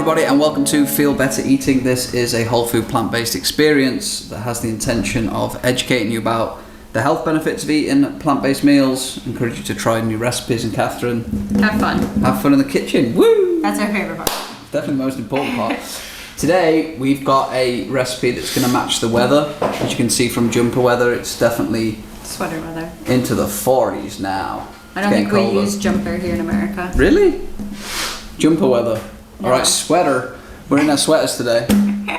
everybody, and welcome to Feel Better Eating. This is a whole food plant-based experience that has the intention of educating you about the health benefits of eating plant-based meals. Encourage you to try new recipes, and Catherine, have fun in the kitchen. Woo! That's our favorite part. Definitely the most important part. Today we've got a recipe that's going to match the weather. As you can see from jumper weather, it's definitely sweater weather into the 40s now. I don't think we use jumper here in America. Really? Jumper weather. No. All right, sweater. We're in our sweaters today.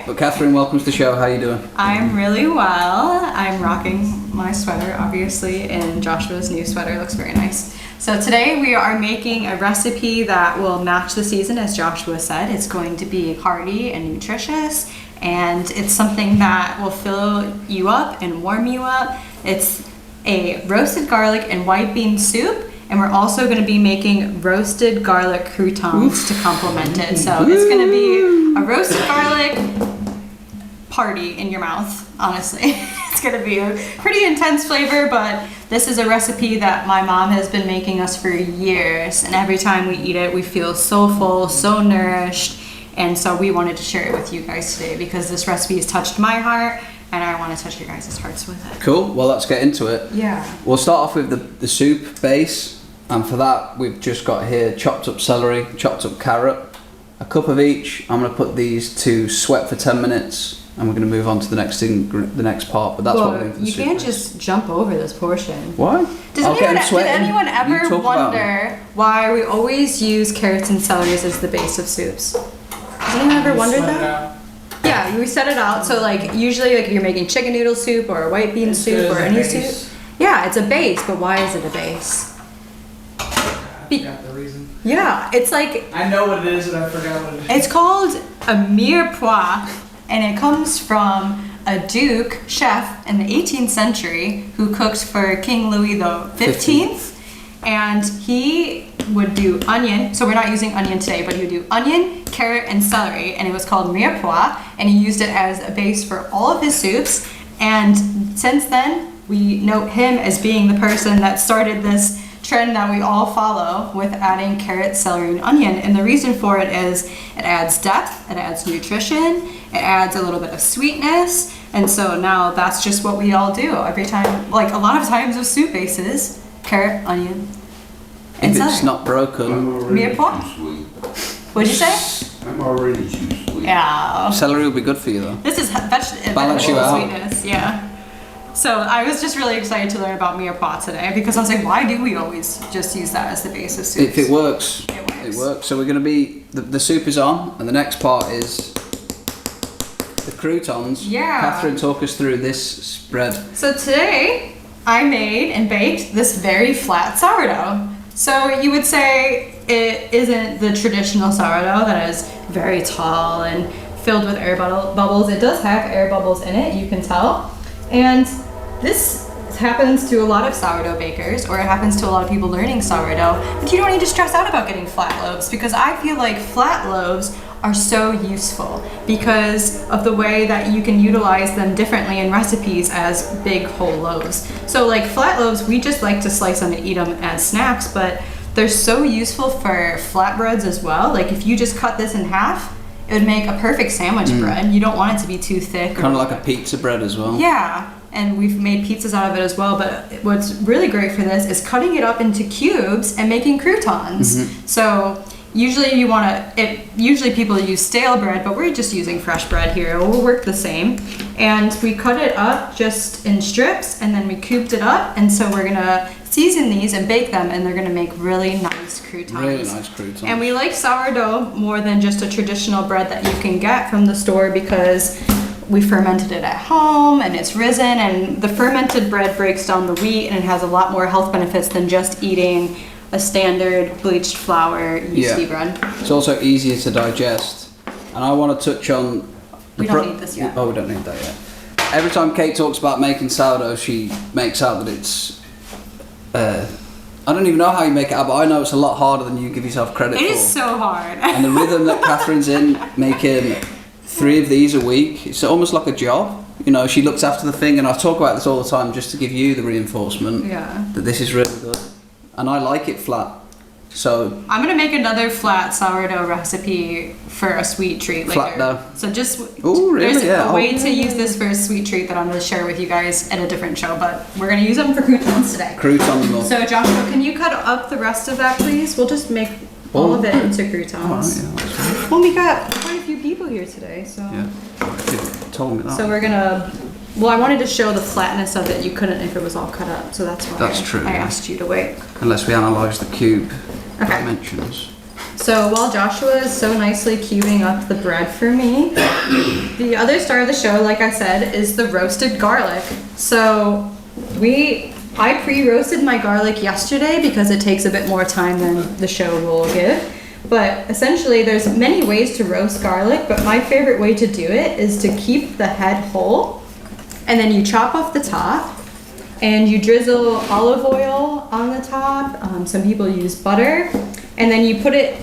But Catherine, welcome to the show. How are you doing? I'm really well. I'm rocking my sweater, obviously, and Joshua's new sweater looks very nice. So today we are making a recipe that will match the season, as Joshua said. It's going to be hearty and nutritious, and it's something that will fill you up and warm you up. It's a roasted garlic and white bean soup, and we're also going to be making roasted garlic croutons to complement it. So it's going to be a roasted garlic party in your mouth, honestly. It's going to be a pretty intense flavor, but this is a recipe that my mom has been making us for years, and every time we eat it we feel so full, so nourished, and so we wanted to share it with you guys today because this recipe has touched my heart and I want to touch your guys' hearts with it. Cool, well let's get into it. Yeah. We'll start off with the soup base, and for that we've just got here chopped up celery, chopped up carrot, a cup of each. I'm going to put these to sweat for 10 minutes and we're going to move on to the next thing, the next part, but that's what we're doing for the soup. You can't just jump over this portion. Why? Did anyone ever wonder why we always use carrots and celeries as the base of soups? Has anyone ever wondered that? Yeah, we set it out. So like usually like if you're making chicken noodle soup or white bean soup or any soup. Yeah, it's a base, but why is it a base? I forgot the reason. Yeah, it's like... I know what it is, but I forgot what it is. It's called a Mirepoix, and it comes from a duke chef in the 18th century who cooked for King Louis the 15th, and he would do onion. So we're not using onion today, but he would do onion, carrot, and celery, and it was called Mirepoix, and he used it as a base for all of his soups. And since then, we note him as being the person that started this trend that we all follow with adding carrot, celery, and onion. And the reason for it is it adds depth, it adds nutrition, it adds a little bit of sweetness, and so now that's just what we all do every time. Like a lot of times with soup bases, carrot, onion, and if celery. it's not broken. Mirepoix? What'd you say? I'm already too sweet. Yeah. Celery will be good for you though. This is Balance you out. sweetness, yeah. So I was just really excited to learn about Mirepoix today because I was like, why do we always just use that as the base of soups? If it works, It works. it works. So we're going to be, the soup is on, and the next part is the croutons. Yeah. Catherine, talk us through this spread. So today I made and baked this very flat sourdough. So you would say it isn't the traditional sourdough that is very tall and filled with air bubbles. It does have air bubbles in it, you can tell. And this happens to a lot of sourdough bakers, or it happens to a lot of people learning sourdough, but you don't need to stress out about getting flat loaves, because I feel like flat loaves are so useful because of the way that you can utilize them differently in recipes as big whole loaves. So like flat loaves, we just like to slice them and eat them as snacks, but they're so useful for flatbreads as well. Like if you just cut this in half, it would make a perfect sandwich bread. You don't want it to be too thick. Kind of like a pizza bread as well. Yeah, and we've made pizzas out of it as well, but what's really great for this is cutting it up into cubes and making croutons. So usually usually people use stale bread, but we're just using fresh bread here. It will work the same. And we cut it up just in strips, and then we cooped it up, and so we're gonna season these and bake them, and they're gonna make really nice croutons. Really nice croutons. And we like sourdough more than just a traditional bread that you can get from the store because we fermented it at home and it's risen, and the fermented bread breaks down the wheat and it has a lot more health benefits than just eating a standard bleached flour yeasty bread. It's also easier to digest. And I want to touch on... We don't need this yet. Oh, we don't need that yet. Every time Kate talks about making sourdough, she makes out that it's... I don't even know how you make it out, but I know it's a lot harder than you give yourself credit for. It is so hard. And the rhythm that Catherine's in, making 3 of these a week, it's almost like a job. You know, she looks after the thing, and I talk about this all the time just to give you the reinforcement that this is really good. And I like it flat. So I'm gonna make another flat sourdough recipe for a sweet treat later. Flat dough. So just Ooh, really? there's Yeah. a way Oh, to use this for a sweet treat that I'm gonna share with you guys at a different show, but we're gonna use them for croutons today. croutons more. So Joshua, can you cut up the rest of that, please? We'll just make all of it into croutons. Alright, yeah, that's right. Well, we got quite a few people here today, so. Yeah. You told me that. So we're gonna. Well, I wanted to show the flatness of it. You couldn't if it was all cut up, so that's why That's true, I yeah. asked you to wait. Unless we analyse the cube Okay. dimensions. So while Joshua is so nicely cubing up the bread for me, the other star of the show, like I said, is the roasted garlic. So I pre-roasted my garlic yesterday because it takes a bit more time than the show will give. But essentially there's many ways to roast garlic, but my favorite way to do it is to keep the head whole, and then you chop off the top, and you drizzle olive oil on the top. Some people use butter, and then you put it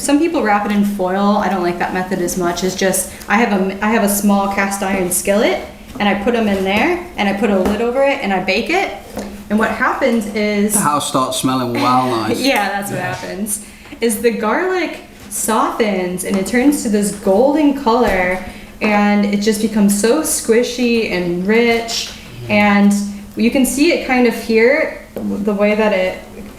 some people wrap it in foil. I don't like that method as much. It's just, I have a small cast iron skillet, and I put them in there, and I put a lid over it, and I bake it. And what happens is... The house starts smelling well nice. Yeah, that's what happens. Is the garlic softens, and it turns to this golden color, and it just becomes so squishy and rich. And you can see it kind of here, the way that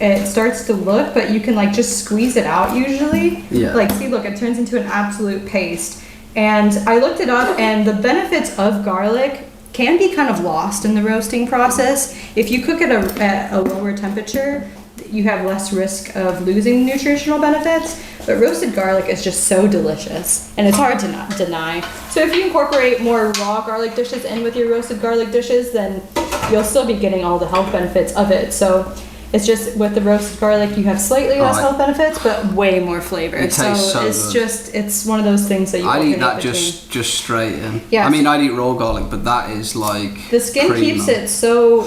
it starts to look, but you can like just squeeze it out usually. Yeah. Like, see, look, it turns into an absolute paste. And I looked it up, and the benefits of garlic can be kind of lost in the roasting process. If you cook it at a lower temperature, you have less risk of losing nutritional benefits, but roasted garlic is just so delicious, and it's hard to not deny. So if you incorporate more raw garlic dishes in with your roasted garlic dishes, then you'll still be getting all the health benefits of it. So it's just with the roasted garlic, you have slightly less health benefits, but way more flavor. It tastes so it's good. just, it's one of those things that you I'd eat that alternate just straight in. Yeah. I mean, I'd eat raw garlic, but that is like the skin primo. keeps it so,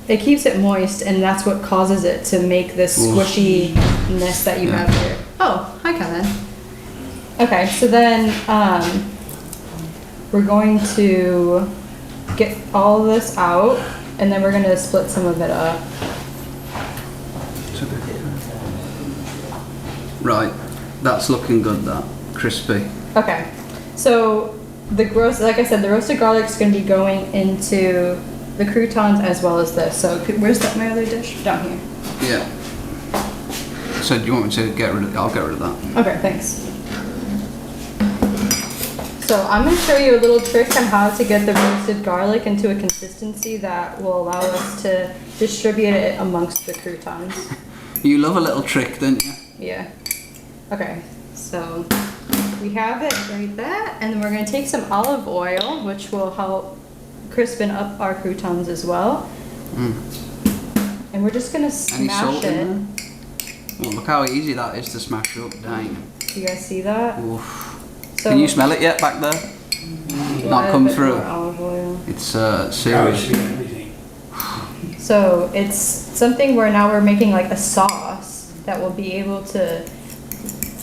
it keeps it moist, and that's what causes it to make this squishiness that you have here. Oh, hi Kevin. Okay, so then we're going to get all of this out, and then we're going to split some of it up. Right, that's looking good. That crispy. Okay, so like I said, the roasted garlic is going to be going into the croutons as well as this. So where's my other dish? Down here. Yeah. So do you want me to get rid of? I'll get rid of that. Okay, thanks. So I'm going to show you a little trick on how to get the roasted garlic into a consistency that will allow us to distribute it amongst the croutons. You love a little trick, don't you? Yeah. Okay, so we have it right there, and then we're going to take some olive oil, which will help crispen up our croutons as well. And we're just going to Any smash salt it. in there? Well, look how easy that is to smash up. Dang. Do you guys see that? Oof. So Can you smell it yet back there? we'll Not add a come bit through. more olive oil. It's serious. So it's something where now we're making like a sauce that will be able to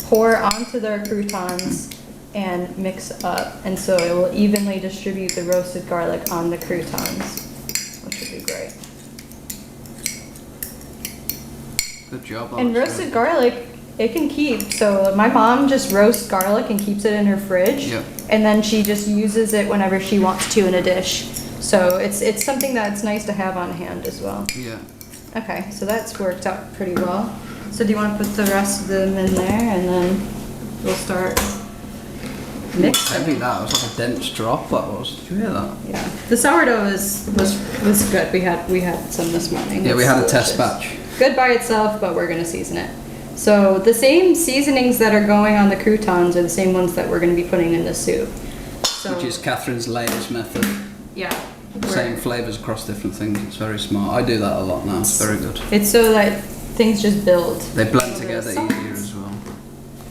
pour onto the croutons and mix up, and so it will evenly distribute the roasted garlic on the croutons, which would be great. Good job. And Alex. roasted garlic, it can keep. So my mom just roasts garlic and keeps it in her fridge, Yep. and then she just uses it whenever she wants to in a dish. So it's something that's nice to have on hand as well. Yeah. Okay, so that's worked out pretty well. So do you want to put the rest of them in there, and then we'll start mixing? Heavy that. It was like a dense drop. That was. Did you hear that? Yeah, the sourdough was good. We had some this morning. Yeah, we It's had a test delicious. batch. Good by itself, but we're gonna season it. So the same seasonings that are going on the croutons are the same ones that we're gonna be putting in the soup. So, Which is Catherine's latest method. yeah. Same flavours across different things. It's very smart. I do that a lot now. It's very good. It's so that things just build. They blend together easier as well.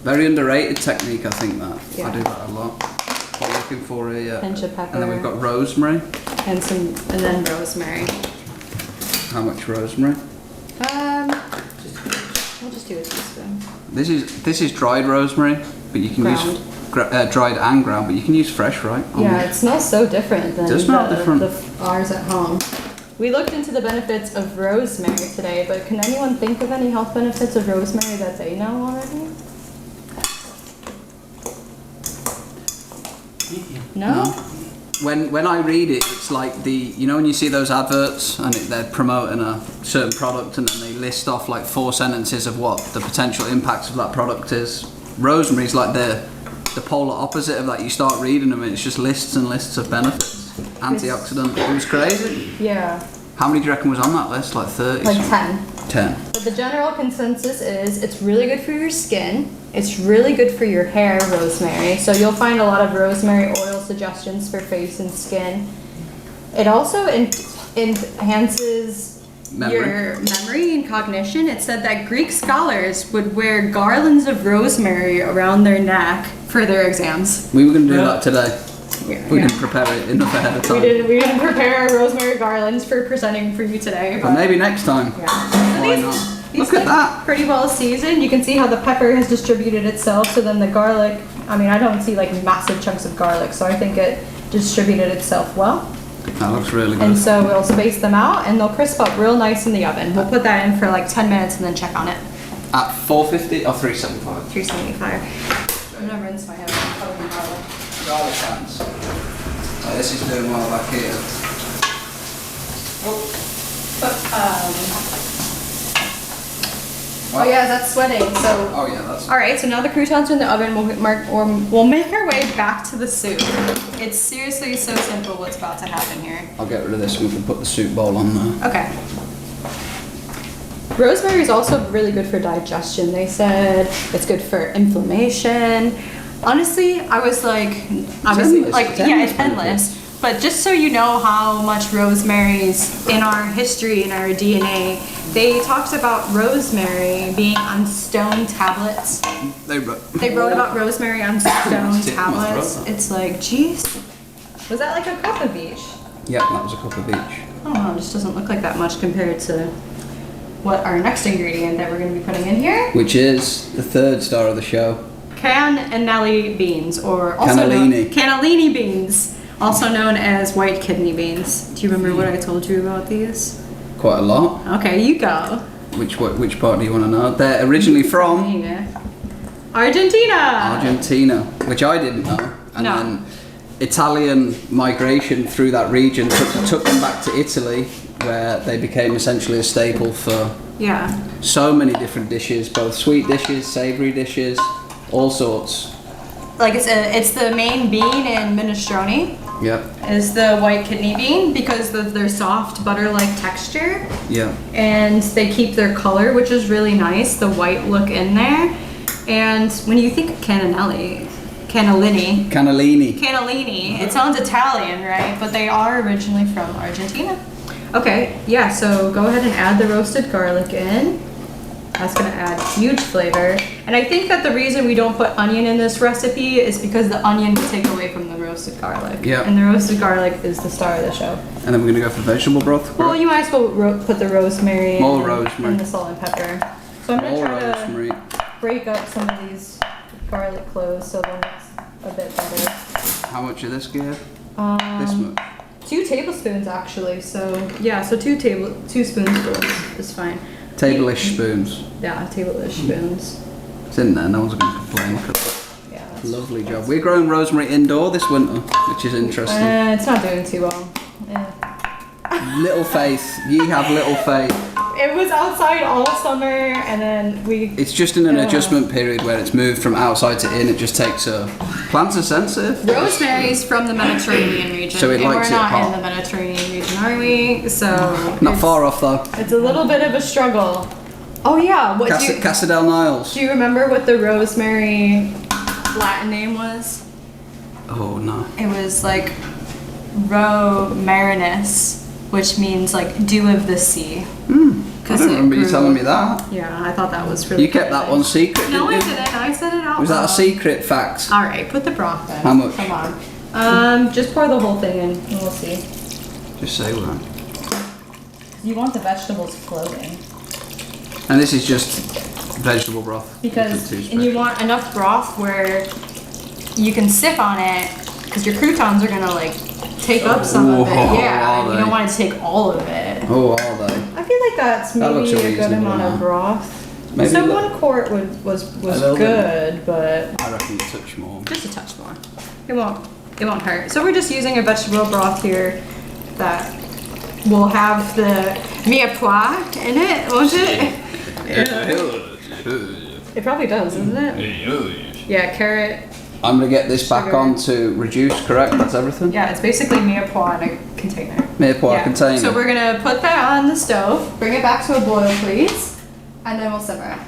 Very underrated technique, I think that. Yeah. I do that a lot. What are you looking for here? Yeah. Pinch of pepper. And then we've got rosemary. And then rosemary. How much rosemary? We'll just do a teaspoon. This is dried rosemary, but you can Ground. use dried and ground, but you can use fresh, right? Yeah, it smells so different than does smell different. ours at home. We looked into the benefits of rosemary today, but can anyone think of any health benefits of rosemary that they know already? No? When I read it, it's like when you see those adverts and they're promoting a certain product and then they list off like 4 sentences of what the potential impacts of that product is. Rosemary's like the polar opposite of that. You start reading them and it's just lists and lists of benefits. Antioxidant. It was crazy. Yeah. How many do you reckon was on that list? Like 30? Like 10. 10. But the general consensus is it's really good for your skin. It's really good for your hair, rosemary. So you'll find a lot of rosemary oil suggestions for face and skin. It also enhances your memory and cognition. It said that Greek scholars would wear garlands of rosemary around their neck for their exams. We were going to do that today. Yeah, We didn't prepare it enough ahead of time. We didn't prepare our rosemary garlands for presenting for you today. But maybe next time. Yeah. Why not? Look at that. Pretty well seasoned. You can see how the pepper has distributed itself. So then the garlic, I mean, I don't see like massive chunks of garlic, so I think it distributed itself well. That looks really good. And so we'll space them out and they'll crisp up real nice in the oven. We'll put that in for like 10 minutes and then check on it. At 450 or 375? 375. I'm gonna rinse my hands. Garlic hands. Oh, this is doing well back here. Oh yeah, that's sweating. So. Oh yeah, that's. All right, so now the croutons are in the oven. We'll make our way back to the soup. It's seriously so simple what's about to happen here. I'll get rid of this and we can put the soup bowl on there. Okay. Rosemary is also really good for digestion. They said it's good for inflammation. Honestly, I was like, it's endless. But just so you know how much rosemary's in our history, in our DNA, they talked about rosemary being on stone tablets. They wrote about rosemary on stone tablets. It's like, geez. Was that like a cup of each? Yeah, that was a cup of each. Oh, well, it just doesn't look like that much compared to what our next ingredient that we're going to be putting in here. Which is the third star of the show. Cannellini beans, or also cannellini beans, also known as white kidney beans. Do you remember what I told you about these? Quite a lot. Okay, you go. Which part do you want to know? They're originally from Argentina, which I didn't know. And No. then Italian migration through that region took them back to Italy, where they became essentially a staple for so many different dishes, both sweet dishes, savoury dishes, all sorts. Like it's the main bean in minestrone. Yep. Is the white kidney bean because of their soft butter-like texture. Yeah. And they keep their color, which is really nice, the white look in there. And when you think of cannellini, it sounds Italian, right? But they are originally from Argentina. Okay, yeah, so go ahead and add the roasted garlic in. That's gonna add huge flavor. And I think that the reason we don't put onion in this recipe is because the onion will take away from the roasted garlic. Yeah. And the roasted garlic is the star of the show. And then we're gonna go for vegetable broth. Well, you might as well put the rosemary rosemary. and the salt and pepper. So I'm gonna try rosemary. to break up some of these garlic cloves so then it's a bit better. How much of this, Gabe? This much? 2 tablespoons actually. So yeah, so 2 spoonfuls is fine. Table-ish spoons. Yeah, table-ish spoons. It's in there, no one's going to complain. Look at that. Yeah. Lovely job. We're growing rosemary indoor this winter, which is interesting. It's not doing too well. Little faith. Ye have little faith. It was outside all summer and then It's just in an adjustment period where it's moved from outside to in. It just takes plants are sensitive. Rosemary's from the Mediterranean region. So it likes we're not it hot. in the Mediterranean region, are we? So Not far off though. It's a little bit of a struggle. Oh yeah, Casa del Niles. do you remember what the rosemary Latin name was? Oh no. It was like Romarinus, which means like dew of the sea. I don't remember you telling me that. Yeah, I thought that was really You kept that one secret, No, I didn't you? didn't. I said it out Was that a loud. secret fact? Alright, put the broth in. How much? Come on. Just pour the whole thing in and we'll see. Just say one. You want the vegetables floating. And this is just vegetable broth. Because, and you want enough broth where you can sip on it because your croutons are gonna like take up some of it. Whoa, Yeah, are and you they? don't want to take all of it. Oh, are they? I feel like that's That looks maybe a a good reasonable amount of amount. broth. Maybe So a li- 1 quart was little bit. good, but I reckon a touch more. Just a touch more. It won't hurt. So we're just using a vegetable broth here that will have the mirepoix in it, won't it? it probably does, isn't it? Yeah, carrot. I'm gonna get this back Sugar. on to reduce, correct? That's everything? Yeah, it's basically mirepoix in a container. Mirepoix Yeah. container. So we're gonna put that on the stove, bring it back to a boil, please, and then we'll simmer.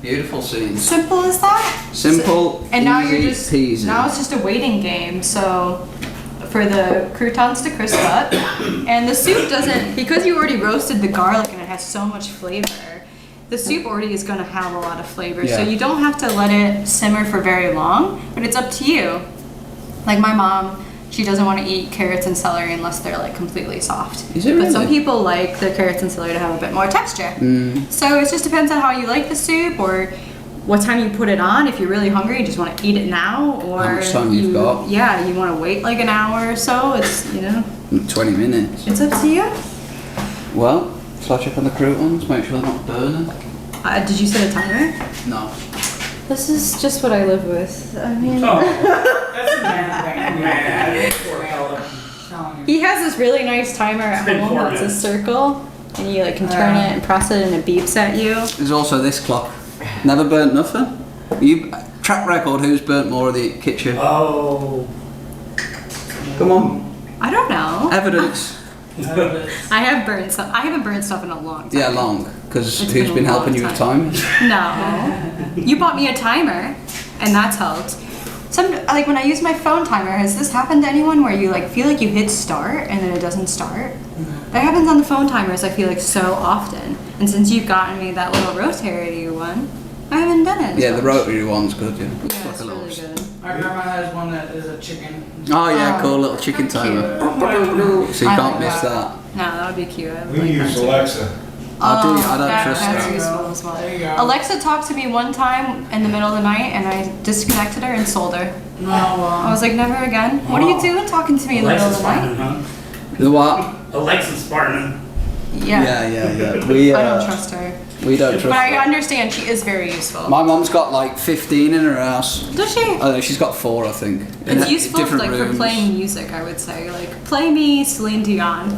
Beautiful scenes. Simple as that. Simple, And now easy you're just peasy. now it's just a waiting game. So for the croutons to crisp up, and the soup doesn't, because you already roasted the garlic and it has so much flavor. The soup already is going to have a lot of flavor, so Yeah. you don't have to let it simmer for very long. But it's up to you. Like my mom, she doesn't want to eat carrots and celery unless they're like completely soft. Is it But some really? people like the carrots and celery to have a bit more texture. So it just depends on how you like the soup or what time you put it on. If you're really hungry, you just want to eat it now, or How much time you've got. Yeah, you want to wait like an hour or so. It's 20 minutes. it's up to you. Well, shall I check on the croutons? Make sure they're not burning? Did you set a timer? No. this is just what I live with. I mean, Oh, that's a man thing. Yeah, telling you. He has this really nice timer at been home 4 that's a minutes. circle, and you like can turn it and press it, and it beeps at you. There's also this clock. Never burnt nothing. You track record. Who's burnt more of the kitchen? Oh. Come on. I don't know. Evidence. I have burned stuff. I haven't burned stuff in a long time. Yeah, long. Because It's who's been a been helping long you with time? No. You bought me a timer, and that's helped. Like when I use my phone timer, has this happened to anyone where you like feel like you hit start and then it doesn't start? That happens on the phone timers, I feel like, so often. And since you've gotten me that little rotary one, I haven't done it. as Yeah, the much. rotary one's good, yeah. Yeah, Like it's a little- really good. My grandma has one that is a chicken. Oh yeah, Oh, cool little chicken how timer. cute. So you I can't like miss that. that. No, that would be cute. I would We like use that too. Alexa. I don't trust That's her. useful as well. There you go. Alexa talked to me one time in the middle of the night, and I disconnected her and sold her. No, I was like, never again. What are you doing talking to me in the middle of Alexis the night? Spartan, The what? huh? Alexis Spartan. Yeah. Yeah. We I don't trust her. we don't But trust I her. understand she is very useful. My mum's got like 15 in her house. Does she? Oh, she's got 4, I think. In It's useful different like for rooms. playing music, I would say. Like, play me Celine Dion.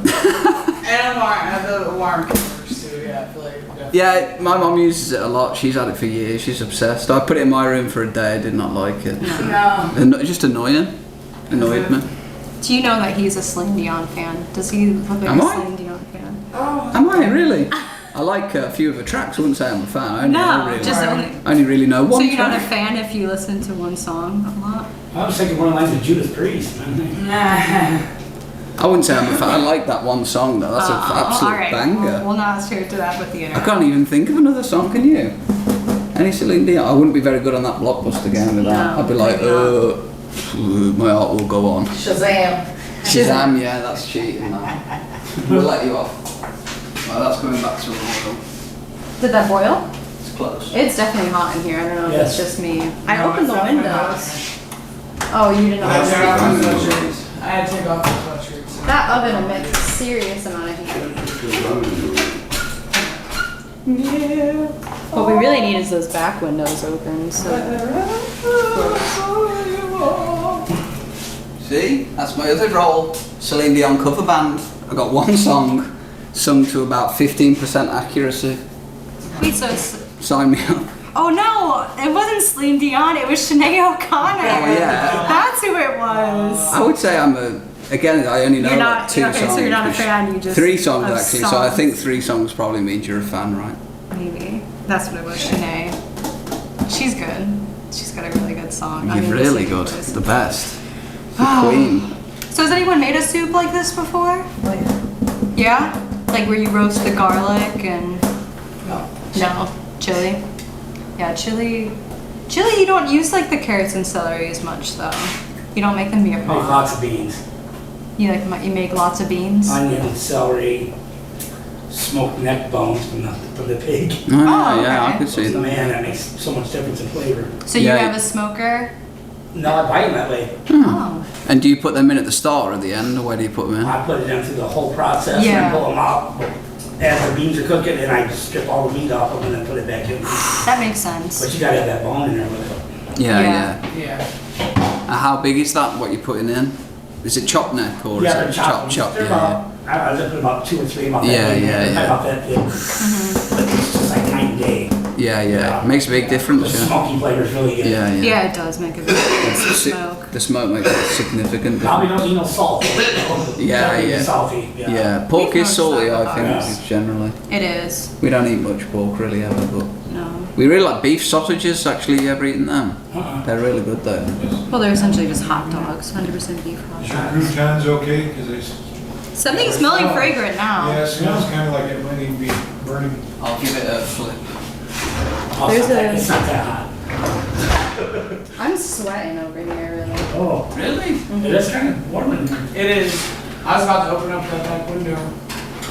And I have the alarm killers too. Yeah, I feel like. Yeah, my mum uses it a lot. She's had it for years. She's obsessed. I put it in my room for a day. I did not like it. No. Just annoying. Annoyed me. Do you know that he's a Celine Dion fan? Does he look like Am a I? Celine Dion fan? Am I really? I like a few of her tracks. I wouldn't say I'm a fan. I only, No, really, just only. I only really know So one you're not a track. fan if you listen to one song a lot? I was thinking more like the Judas Priest. Man. I wouldn't say I'm a fan. I like that one song though. That's an absolute all right. banger. We'll not share to that with the I internet. can't even think of another song, can you? Any Celine Dion? I wouldn't be very good on that Blockbuster game with that. No, I'd be like, maybe my heart will go on. Shazam. Shazam, yeah, that's cheating. That. We'll let you off. Well, that's coming back to a boil. Did that boil? It's close. It's definitely hot in here. I don't know if it's Yes. just me. I No, opened it's the definitely windows. Oh, you didn't I had to take off open the the sweatshirts. I had to take off the sweatshirts. That oven emits a serious amount of heat. What we really need is those back windows open. So See, that's my other role. Celine Dion cover band. I got one song sung to about 15% accuracy. wait, so Sign me up. oh no, it wasn't Celine Dion. It was Sinead O'Connor. Oh, yeah. That's who it was. I would say I'm a. Again, I only know You're like not 2 okay. songs. So you're not a which- fan. You just 3 songs of actually. So I songs. think 3 songs probably means you're a fan, right? Maybe that's what it was. Sinead. She's good. She's got a really good song. You're I mean, really the good. voice. The best. The queen. So has anyone made a soup like this before? Yeah? Like where you roast the garlic and... No. Chili? Yeah, chili... Chili you don't use like the carrots and celery as much though. You don't make them Make mirepoix. lots of beans. You you make lots of beans? Onion, celery, smoked neck bones from the pig. Oh, yeah, okay. I could see that. Man, that makes so much difference in flavor. So you Yeah. have a smoker? No, I buy them that way. Oh. And do you put them in at the start or at the end, or where do you put them in? I put it in through the whole process Yeah. and pull them out. As the beans are cooking, and I just strip all the meat off them and then put it back in. That makes sense. But you gotta have that bone in there with it. Yeah, Yeah. yeah. Yeah. How big is that, what you're putting in? Is it chop neck or Yeah, is they're it chopped. chop? They're Yeah, about, I was put about 2 or 3 about that Yeah, big. yeah, yeah. About that big. But it's just like night and day. yeah. Makes a big difference, The yeah. smoky flavor's really good. Yeah, yeah. Yeah, it does make a big difference. The Si- smoke. The smoke makes a significant Probably difference. don't eat no salt. Yeah, Definitely yeah. Salty, yeah. Yeah, pork We've is salty, noticed I that think, with generally. It is. We don't eat much pork really ever, but No. we really like beef sausages. Actually, you ever eaten them? Uh-uh. They're really good though. Well, they're essentially just hot dogs, 100% beef hot Is your dogs. croutons okay? Because Something's smelling fragrant now. yeah, it smells kind of like it might even be burning. I'll give it a flip. Oh, There's it's not that hot. I'm sweating over here, really. Oh, Really? it is kind of warm in here. It is. I was about to open up that back window.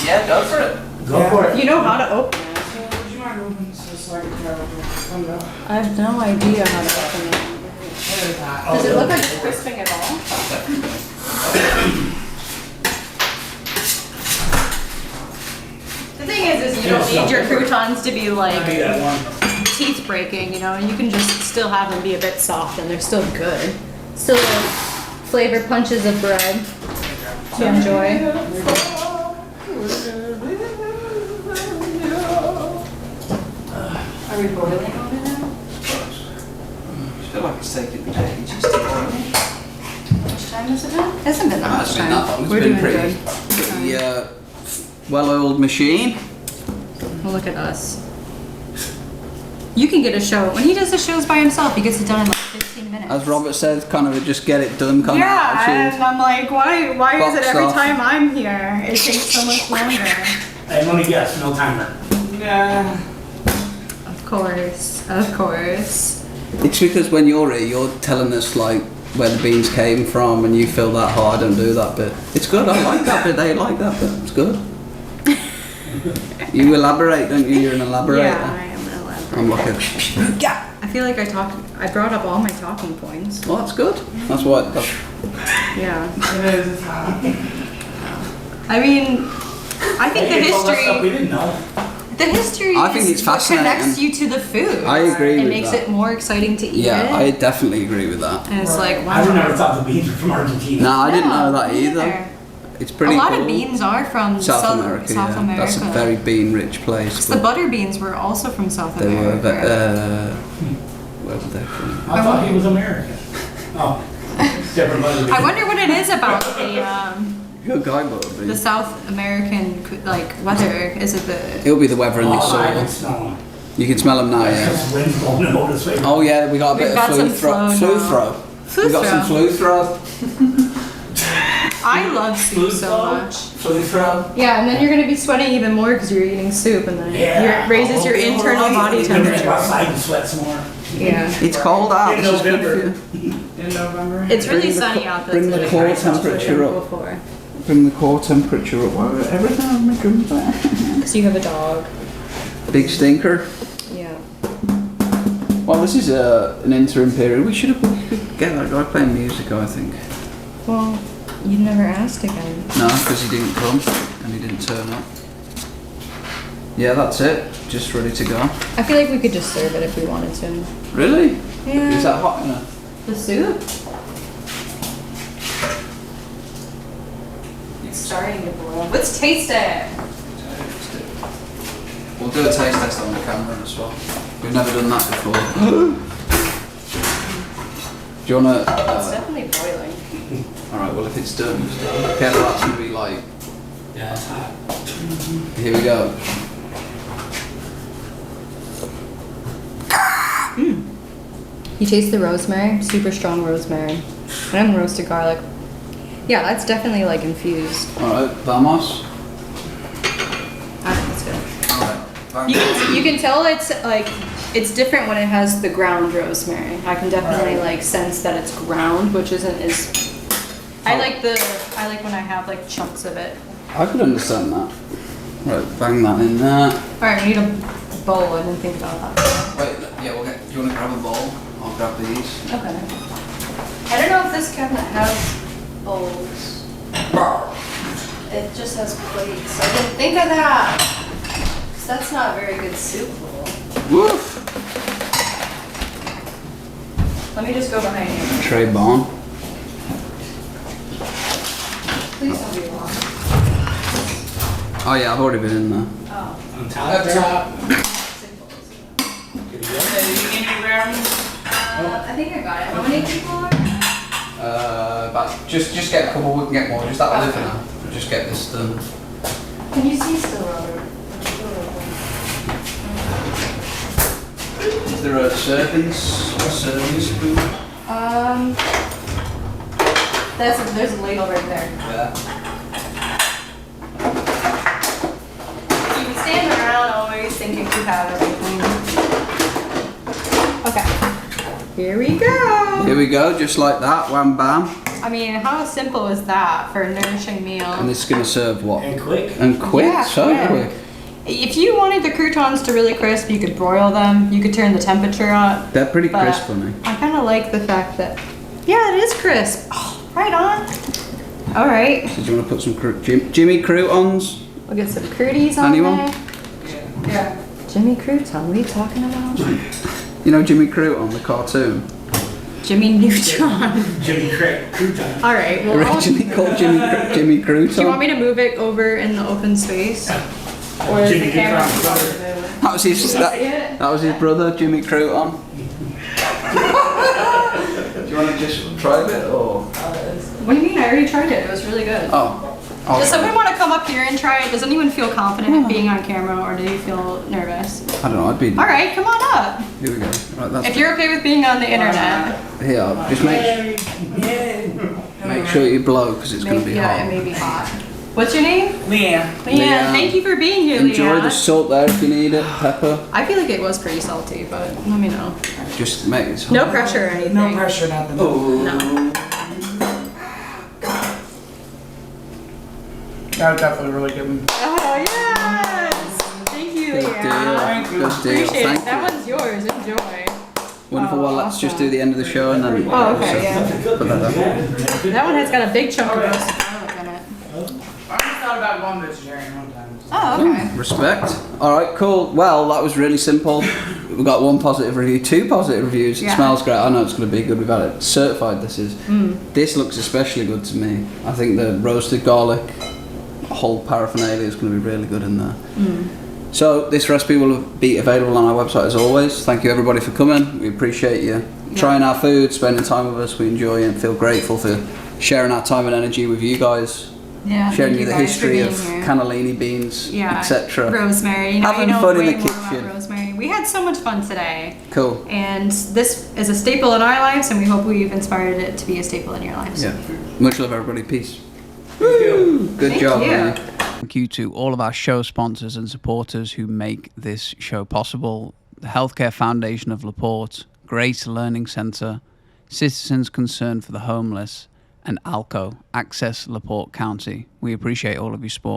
Yeah, go for it. Go for it. You know how to open it. So, would you mind opening this so I can try to open the window? I have no idea how to open it. It is hot. Does it look like it's crisping at all? The thing is you don't need your croutons to be I'll like do that one. teeth breaking, you know, and you can just still have them be a bit soft and they're still good. Still flavor punches of bread to enjoy. Are we boiling over now? I feel like it's taking ages to boil. How much time has it been? It hasn't been that much It's been time. that long. It's We're been doing pretty, good. pretty well-oiled machine. Well, look at us. You can get a show. When he does the shows by himself, he gets it done in like 15 minutes. As Robert said, kind of a just get it done kind of Yeah, attitude. and I'm like, why is it Box every off. time I'm here, it takes so much longer? Hey, let me guess, no timer. Yeah. Of course, of course. It's because when you're here, you're telling us like where the beans came from, and you feel that hard and do that bit. It's good. I like that bit. They like that bit. It's good. You elaborate, don't you? You're an elaborator. Yeah, I am an elaborate. I'm like a yeah. I feel like I brought up all my talking points. Well, that's good. That's what. Yeah. It is. It's hot. I mean, I think Hey, the you told us stuff we history, didn't know. the history I think is it's what fascinating. connects you to the food. I agree It with makes that. it more exciting to eat Yeah, it. I definitely agree with that. And it's like, wow. I never thought the beans were from Argentina. No, I didn't know No, that me either. neither. It's pretty. A lot cool. of beans are from South America. South Yeah, America. that's a very bean-rich place. The but butter beans were also from South they were. America. Where were they from? I thought he was American. Oh, different butter. I wonder what it is about Good guy, but the South American like weather. Is it the it'll be the weather in this Oh, I soil. can smell them. You can smell them now, yeah. Because wind's blowing over this way. Oh yeah, we got a We've bit got of some flu throw. flow Flu now. throw. Flu We got throw. some flu throw. I love soup so much. Flu throw. Yeah, and then you're gonna be sweating even more because you're eating soup, and then Yeah. it raises your internal body You're gonna go temperature. outside and sweat some more. Yeah, It's cold out. In This is good November. for you. In November. it's really Bring the sunny co- out there bring the today. core temperature up. Before, Bring the core temperature up. Why would everything on my drum back? because you have a dog. Big stinker. Yeah. Well, this is an interim period. We should get that guy playing music, I think. Well, you never asked again. No, because he didn't come and he didn't turn up. Yeah, that's it. Just ready to go. I feel like we could just serve it if we wanted to. Really? Yeah. Is that hot enough? The soup? It's starting to boil. Let's taste it. We'll do a taste test on the camera as well. We've never done that before. Do you wanna? It's definitely boiling. All right. Well, if it's done, okay, well, that's gonna be like. Yeah, it's hot. Here we go. You taste the rosemary, super strong rosemary, and roasted garlic. Yeah, that's definitely like infused. All right. Vamos. I think it's good. All right. You can tell it's like it's different when it has the ground rosemary. I can definitely like sense that it's ground, which isn't as. I like when I have like chunks of it. I could understand that. Right. Bang that in there. All right, we need a bowl. I didn't think about that. Wait. Yeah. We'll get. Do you want to grab a bowl? I'll grab these. Okay. I don't know if this cabinet has bowls. It just has plates. I didn't think of that. 'Cause that's not a very good soup bowl. Woof. Let me just go behind you. Trey Barn. Please don't be long. Oh yeah, I've already been in there. Oh. On top Up there. top. Did you get any brownies? I think I got it. How many people are? But just get a couple. We can get more. Just that will do for now. We'll just get this done. Can you see still, Robert? Is there a serving spoon? There's a ladle right there. Yeah. You can stand around always thinking you have everything. Okay. Here we go. Here we go, just like that. Wham bam. I mean, how simple is that for a nourishing meal? And this is gonna serve what? And quick. And quick. Yeah, So quick. quick. If you wanted the croutons to really crisp, you could broil them. You could turn the temperature up. They're pretty But crisp for me. I kind of like the fact that, yeah, it is crisp. Oh, right on. All right. So do you want to put some Jimmy Croutons? We'll get some crudies on Anyone? there. Yeah. Jimmy Crouton, what are you talking about? You know Jimmy Crouton, the cartoon? Jimmy Neutron. Jimmy Crouton. All right. Well, Originally called Jimmy Crouton. do you want me to move it over in the open space? Or is Jimmy the camera Neutron. too far to move? That was his. Can you see it? That was his brother, Jimmy Crouton. Do you want to just try a bit, or? What do you mean? I already tried it. It was really good. Oh. Does someone want to come up here and try it? Does anyone feel confident in being on camera, or do you feel nervous? I don't know. I'd be. All right, come on up. Here we go. Right, that's If you're okay with being on the internet, here. Just make sure you blow because it's going to be yeah, hot. it may be hot. What's your name? Leanne. Leanne. Thank you for being here, Enjoy Leanne. the salt there if you need it. Pepper. I feel like it was pretty salty, but let me know. Just make it hot. No pressure or anything. No pressure, nothing. Oh. No. That was definitely a really good one. Oh yes! Thank you, Good Leanne. deal. Good deal. Appreciate Thank it. That you. one's yours. Enjoy. Wonderful. Oh, Well, let's just awesome. do the end of the show and then. Oh, okay, yeah. Put that there. That one has got a big chunk of roasted garlic in it. I just thought about one vegetarian one time. Oh, okay. Respect. All right, cool. Well, that was really simple. We got 1 positive review, 2 positive reviews. It Yeah. smells great. I know it's going to be good. We've had it certified. This is. This looks especially good to me. I think the roasted garlic, whole paraphernalia is going to be really good in there. So this recipe will be available on our website as always. Thank you everybody for coming. We appreciate you trying our food, spending time with us. We enjoy it and feel grateful for sharing our time and energy with you guys. Yeah. Sharing thank you the guys for history of being here. cannellini beans, Yeah, etc. Rosemary. You know, Having you know fun in way the more kitchen. about Rosemary. We had so much fun today, Cool. and this is a staple in our lives, and we hope we've inspired it to be a staple in your lives. Yeah. Much love, everybody. Peace. Woo! Good Thank job, you. man. Thank you to all of our show sponsors and supporters who make this show possible. The Healthcare Foundation of LaPorte, Grace Learning Centre, Citizens Concerned for the Homeless, and ALCO, Access LaPorte County. We appreciate all of your support.